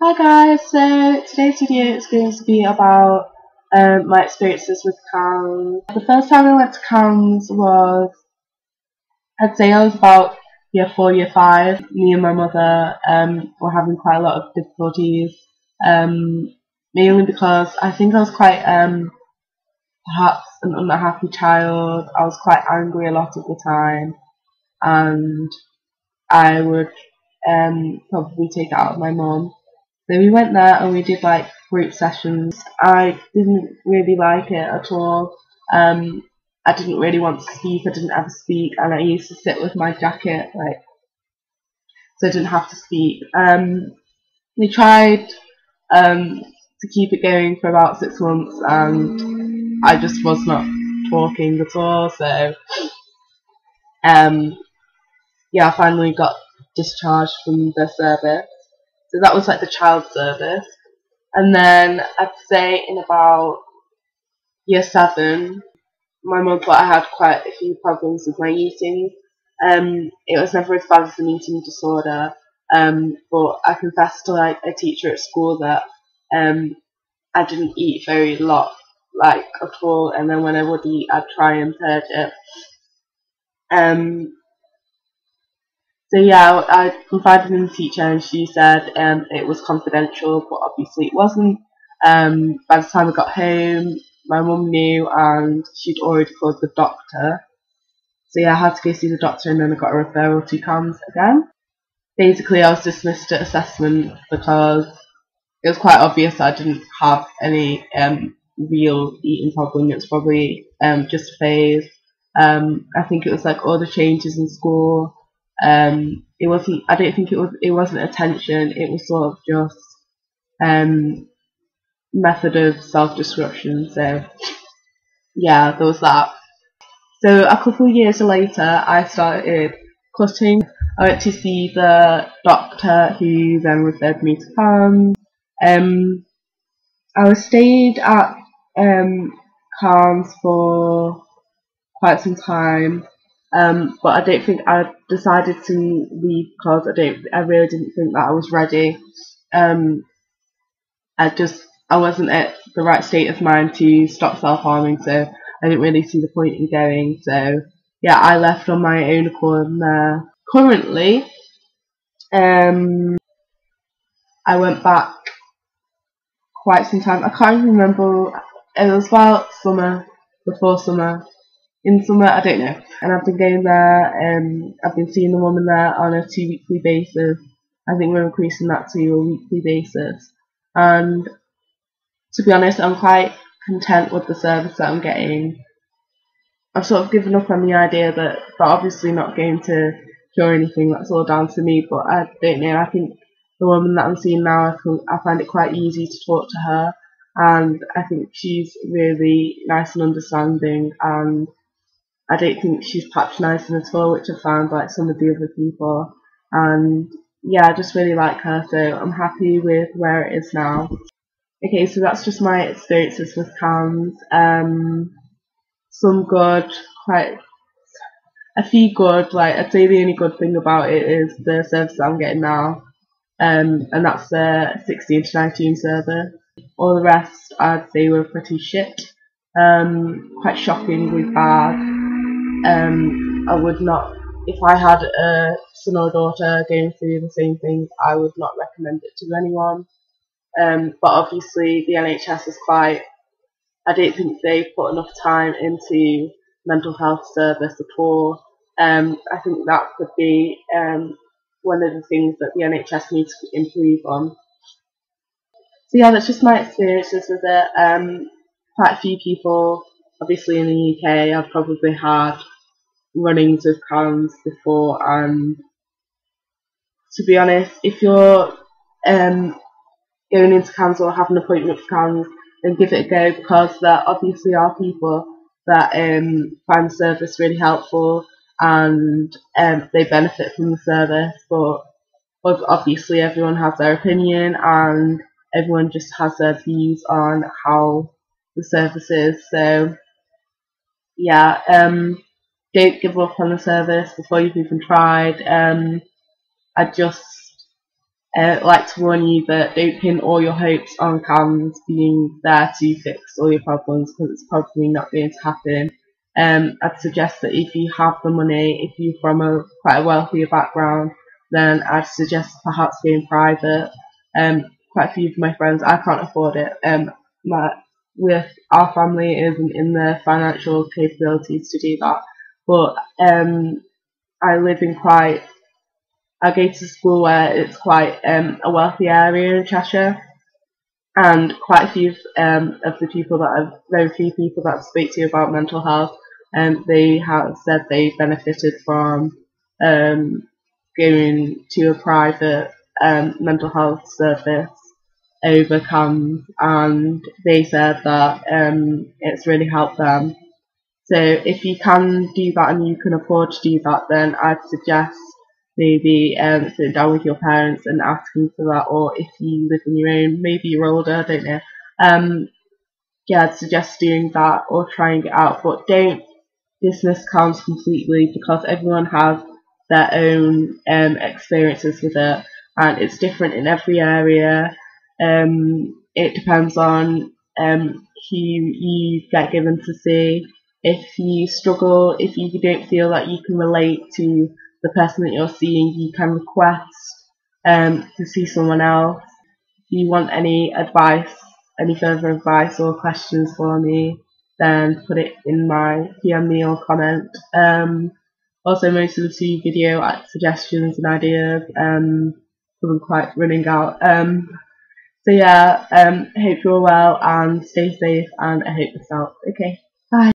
Hi guys, so today's video is going to be about my experiences with CAMHS. The first time I went to CAMHS was, I'd say I was about year 4, year 5. Me and my mother were having quite a lot of difficulties, mainly because I think I was quite perhaps an unhappy child. I was quite angry a lot of the time, and I would probably take it out of my mum. So we went there and we did like group sessions. I didn't really like it at all. I didn't really want to speak. I didn't ever speak, and I used to sit with my jacket so I didn't have to speak. We tried to keep it going for about 6 months, and I just was not talking at all. So yeah, I finally got discharged from the service. So that was like the child service. And then I'd say in about year 7, my mum thought I had quite a few problems with my eating. It was never as bad as an eating disorder, but I confessed to like a teacher at school that I didn't eat very lot, like at all, and then when I would eat, I'd try and purge it. So yeah, I confided in the teacher, and she said it was confidential, but obviously it wasn't. By the time I got home, my mum knew, and she'd already called the doctor. So yeah, I had to go see the doctor, and then I got a referral to CAMHS again. Basically, I was dismissed at assessment because it was quite obvious that I didn't have any real eating problem. It was probably just a phase. I think it was like all the changes in school. It wasn't. I don't think it was. It wasn't attention. It was sort of just method of self-destruction. So yeah, there was that. So a couple of years later, I started cutting. I went to see the doctor, who then referred me to CAMHS. I stayed at CAMHS for quite some time. But I don't think I decided to leave because I really didn't think that I was ready. I wasn't at the right state of mind to stop self-harming, so I didn't really see the point in going. So yeah, I left on my own accord. And currently, I went back quite some time. I can't even remember. It was about summer, before summer. In summer, I don't know. And I've been going there, I've been seeing the woman there on a 2-weekly basis. I think we're increasing that to a weekly basis. And to be honest, I'm quite content with the service that I'm getting. I've sort of given up on the idea that they're obviously not going to cure anything. That's all down to me, but I don't know. I think the woman that I'm seeing now, I find it quite easy to talk to her. And I think she's really nice and understanding, and I don't think she's patronising at all, which I found like some of the other people. And yeah, I just really like her, so I'm happy with where it is now. Okay, so that's just my experiences with CAMHS. Some good, quite a few good. Like I'd say the only good thing about it is the service that I'm getting now, and that's the 16 to 19 service. All the rest I'd say were pretty shit. Quite shockingly bad. I would not, if I had a son or daughter going through the same thing, I would not recommend it to anyone. But obviously the NHS is quite, I don't think they put enough time into mental health service at all. I think that could be one of the things that the NHS needs to improve on. So yeah, that's just my experiences with it. Quite a few people, obviously in the UK, have probably had runnings with CAMHS before, and to be honest, if you're going into CAMHS or have an appointment for CAMHS, then give it a go, because there obviously are people that find the service really helpful, and they benefit from the service, but obviously everyone has their opinion, and everyone just has their views on how the service is. So yeah, don't give up on the service before you've even tried. I just like to warn you that don't pin all your hopes on CAMHS being there to fix all your problems, because it's probably not going to happen. I'd suggest that if you have the money, if you're from quite a wealthier background, then I'd suggest perhaps going private. Quite a few of my friends, I can't afford it. With our family isn't in the financial capabilities to do that, but I live in quite I go to school where it's quite a wealthy area in Cheshire, and quite a few of the people very few people that I speak to about mental health, they have said they benefited from going to a private mental health service over CAMHS, and they said that it's really helped them. So if you can do that and you can afford to do that, then I'd suggest maybe sitting down with your parents and asking for that, or if you live on your own, maybe you're older, I don't know. Yeah, I'd suggest doing that or trying it out, but don't dismiss CAMHS completely, because everyone has their own experiences with it, and it's different in every area. It depends on who you get given to see. If you struggle, if you don't feel that you can relate to the person that you're seeing, you can request to see someone else. If you want any advice, any further advice or questions for me, then put it in my PM me or comment. Also, most of the video suggestions and ideas, I'm quite running out. So yeah, hope you're well and stay safe, and I hope this helps. Okay.